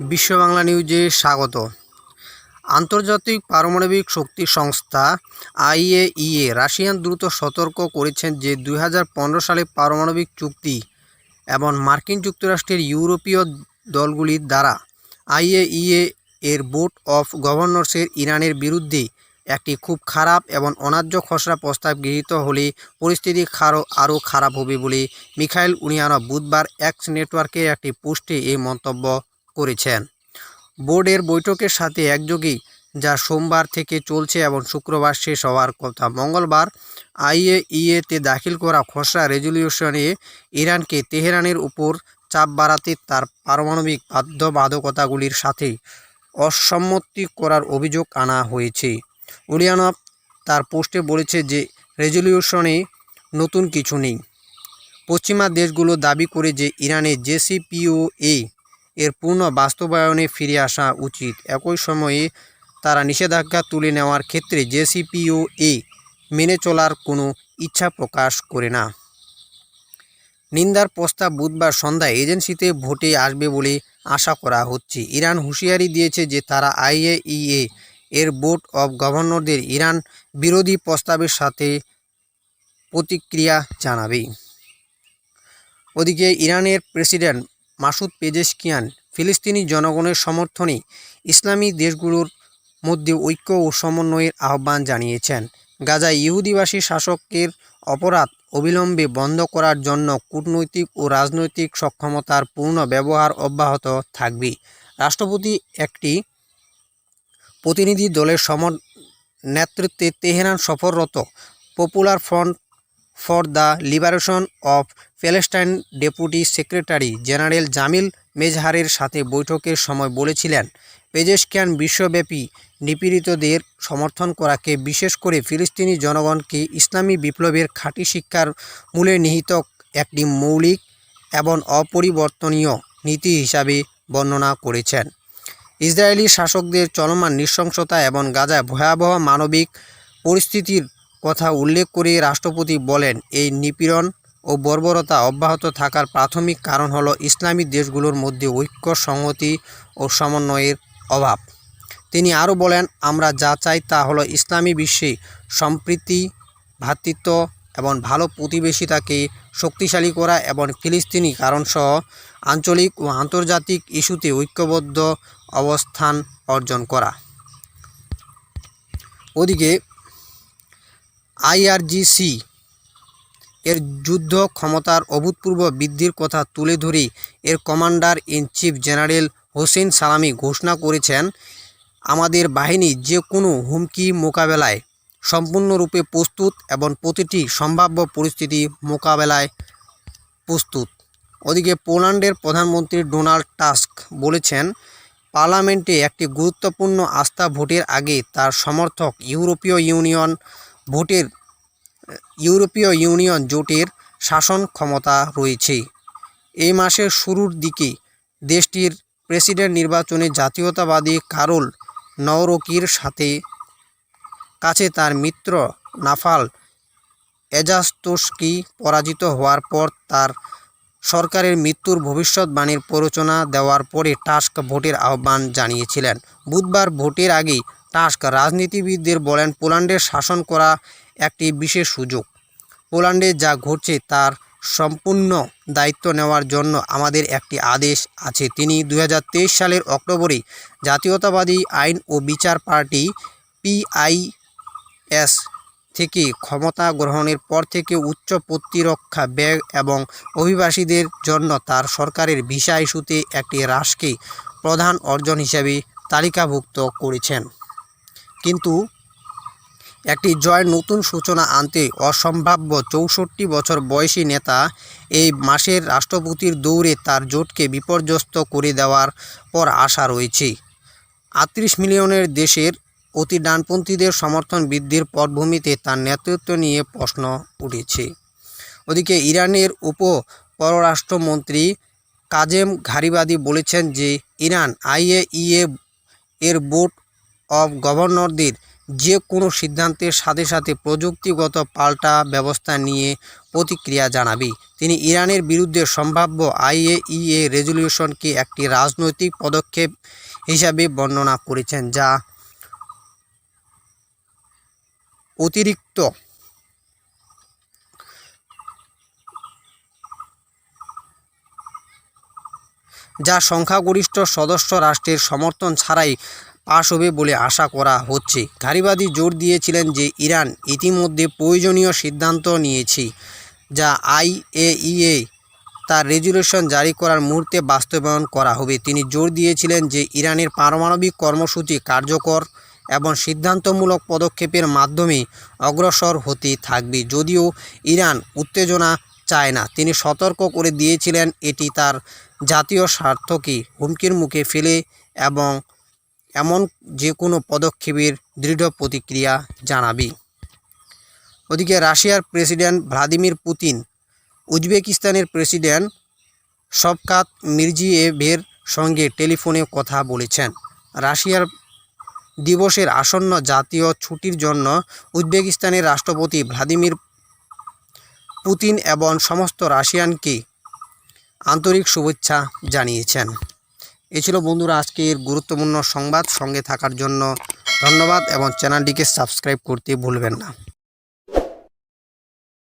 বিশ্ব বাংলা নিউজে স্বাগত। আন্তর্জাতিক পারমাণবিক শক্তি সংস্থা আইএইএ রাশিয়ান দ্রুত সতর্ক করেছেন যে 2015 সালে পারমাণবিক চুক্তি এবং মার্কিন যুক্তরাষ্ট্রের ইউরোপীয় দলগুলির দ্বারা আইএইএ এর বোর্ড অফ গভর্নর্সের ইরানের বিরুদ্ধে একটি খুব খারাপ এবং অন্যায্য খসড়া প্রস্তাব গৃহীত হলে পরিস্থিতি আরও খারাপ হবে বলে মিখাইল উলিয়ানভ বুধবার এক্স নেটওয়ার্কের একটি পোস্টে এই মন্তব্য করেছেন। বোর্ডের বৈঠকের সাথে একযোগে যা সোমবার থেকে চলছে এবং শুক্রবার শেষ হওয়ার কথা। মঙ্গলবার আইএইএতে দাখিল করা খসড়া রেজলিউশনে ইরানকে তেহরানের উপর চাপ বাড়াতে তার পারমাণবিক বাধ্যবাধকতাগুলির সাথে অসম্মতি করার অভিযোগ আনা হয়েছে। উলিয়ানভ তার পোস্টে বলেছে যে রেজলিউশনে নতুন কিছু নেই। পশ্চিমা দেশগুলো দাবি করে যে ইরানের জেসিপিওএ এর পূর্ণ বাস্তবায়নে ফিরে আসা উচিত। একই সময়ে তারা নিষেধাজ্ঞা তুলে নেওয়ার ক্ষেত্রে জেসিপিওএ মেনে চলার কোনো ইচ্ছা প্রকাশ করে না। নিন্দার প্রস্তাব বুধবার সন্ধ্যায় এজেন্সিতে ভোটে আসবে বলে আশা করা হচ্ছে। ইরান হুঁশিয়ারি দিয়েছে যে তারা আইএইএ এর বোর্ড অব গভর্নরদের ইরান বিরোধী প্রস্তাবের সাথে প্রতিক্রিয়া জানাবে। ওদিকে ইরানের প্রেসিডেন্ট মাসুদ পেজেশকিয়ান ফিলিস্তিনি জনগণের সমর্থনে ইসলামী দেশগুলোর মধ্যে ঐক্য ও সমন্বয়ের আহ্বান জানিয়েছেন। গাজায় ইহুদিবাসী শাসকের অপরাধ অবিলম্বে বন্ধ করার জন্য কূটনৈতিক ও রাজনৈতিক সক্ষমতার পূর্ণ ব্যবহার অব্যাহত থাকবে। রাষ্ট্রপতি একটি প্রতিনিধি দলের নেতৃত্বে তেহরান সফররত popular front for the liberation of Palestine deputy secretary general Jamil মেজহারের সাথে বৈঠকের সময় বলেছিলেন, পেজেশকিয়ান বিশ্বব্যাপী নিপীড়িতদের সমর্থন করাকে, বিশেষ করে ফিলিস্তিনি জনগণকে ইসলামী বিপ্লবের খাঁটি শিক্ষার মূলে নিহিত একটি মৌলিক এবং অপরিবর্তনীয় নীতি হিসাবে বর্ণনা করেছেন। ইসরায়েলি শাসকদের চলমান নৃশংসতা এবং গাজায় ভয়াবহ মানবিক পরিস্থিতির কথা উল্লেখ করে রাষ্ট্রপতি বলেন, এই নিপীড়ন ও বর্বরতা অব্যাহত থাকার প্রাথমিক কারণ হলো ইসলামী দেশগুলোর মধ্যে ঐক্য, সংহতি ও সমন্বয়ের অভাব। তিনি আরও বলেন, আমরা যা চাই তা হলো ইসলামী বিশ্বে সম্প্রীতি, ভ্রাতৃত্ব এবং ভালো প্রতিবেশিতাকে শক্তিশালী করা এবং ফিলিস্তিনি কারণসহ আঞ্চলিক ও আন্তর্জাতিক ইস্যুতে ঐক্যবদ্ধ অবস্থান অর্জন করা। ওদিকে আইআরজিসি এর যুদ্ধ ক্ষমতার অভূতপূর্ব বৃদ্ধির কথা তুলে ধরে এর commander in chief general Hossain সালামি ঘোষণা করেছেন, আমাদের বাহিনী যে কোনো হুমকি মোকাবেলায় সম্পূর্ণরূপে প্রস্তুত এবং প্রতিটি সম্ভাব্য পরিস্থিতি মোকাবেলায় প্রস্তুত। ওদিকে পোল্যান্ডের প্রধানমন্ত্রী ডোনাল্ড টাস্ক বলেছেন, পার্লামেন্টে একটি গুরুত্বপূর্ণ আস্থা ভোটের আগে তার সমর্থক ইউরোপীয় ইউনিয়ন জোটের শাসন ক্ষমতা রয়েছে। এই মাসের শুরুর দিকে দেশটির প্রেসিডেন্ট নির্বাচনে জাতীয়তাবাদী কারোল নওরোকির কাছে তার মিত্র নাফাল এজাস্তোস্কি পরাজিত হওয়ার পর তার সরকারের মৃত্যুর ভবিষ্যৎবাণীর প্ররোচনা দেওয়ার পরে টাস্ক ভোটের আহ্বান জানিয়েছিলেন। বুধবার ভোটের আগেই টাস্ক রাজনীতিবিদদের বলেন, পোল্যান্ডের শাসন করা একটি বিশেষ সুযোগ। পোল্যান্ডে যা ঘটছে তার সম্পূর্ণ দায়িত্ব নেওয়ার জন্য আমাদের একটি আদেশ আছে। তিনি 2023 সালের অক্টোবরে জাতীয়তাবাদী আইন ও বিচার পার্টি পিআইএস থেকে ক্ষমতা গ্রহণের পর থেকে উচ্চ প্রতিরক্ষা ব্যয় এবং অভিবাসীদের জন্য তার সরকারের ভিসা ইস্যুতে একটি হ্রাসকে প্রধান অর্জন হিসেবে তালিকাভুক্ত করেছেন। কিন্তু একটি জয়ের নতুন সূচনা আনতে অসম্ভাব্য 64 বছর বয়সী নেতা এই মাসের রাষ্ট্রপতির দৌড়ে তার জোটকে বিপর্যস্ত করে দেওয়ার পর আশা রয়েছে। 38 মিলিয়নের দেশের অতি ডানপন্থীদের সমর্থন বৃদ্ধির পটভূমিতে তার নেতৃত্ব নিয়ে প্রশ্ন উঠেছে। ওদিকে ইরানের পররাষ্ট্রমন্ত্রী কাজেম ঘারিবাদি বলেছেন যে ইরান আইএইএ এর বোর্ড অব গভর্নরদের যে কোনো সিদ্ধান্তের সাথে সাথে প্রযুক্তিগত পাল্টা ব্যবস্থা নিয়ে প্রতিক্রিয়া জানাবে। তিনি ইরানের বিরুদ্ধে সম্ভাব্য IAEA রেজলিউশনকে একটি রাজনৈতিক পদক্ষেপ হিসাবে বর্ণনা করেছেন, যা অতিরিক্ত সংখ্যাগরিষ্ঠ সদস্য রাষ্ট্রের সমর্থন ছাড়াই পাশ হবে বলে আশা করা হচ্ছে। গারিবাদি জোর দিয়েছিলেন যে ইরান ইতিমধ্যে প্রয়োজনীয় সিদ্ধান্ত নিয়েছে, যা IAEA তার রেজলিউশন জারি করার মুহূর্তে বাস্তবায়ন করা হবে। তিনি জোর দিয়েছিলেন যে ইরানের পারমাণবিক কর্মসূচি কার্যকর এবং সিদ্ধান্তমূলক পদক্ষেপের মাধ্যমে অগ্রসর হতে থাকবে। যদিও ইরান উত্তেজনা চায় না, তিনি সতর্ক করে দিয়েছিলেন এটি তার জাতীয় স্বার্থকে হুমকির মুখে ফেলে এবং এমন যে কোনো পদক্ষেপের দৃঢ় প্রতিক্রিয়া জানাবে। ওদিকে রাশিয়ার প্রেসিডেন্ট ভ্লাদিমির পুতিন উজবেকিস্তানের প্রেসিডেন্ট শভকাত মিরজিয়েভের সঙ্গে টেলিফোনে কথা বলেছেন। রাশিয়ার দিবসের আসন্ন জাতীয় ছুটির জন্য উজবেকিস্তানের রাষ্ট্রপতি ভ্লাদিমির পুতিন এবং সমস্ত রাশিয়ানকে আন্তরিক শুভেচ্ছা জানিয়েছেন। এ ছিল বন্ধুরা আজকের গুরুত্বপূর্ণ সংবাদ। সঙ্গে থাকার জন্য ধন্যবাদ এবং চ্যানেলটিকে সাবস্ক্রাইব করতে ভুলবেন না।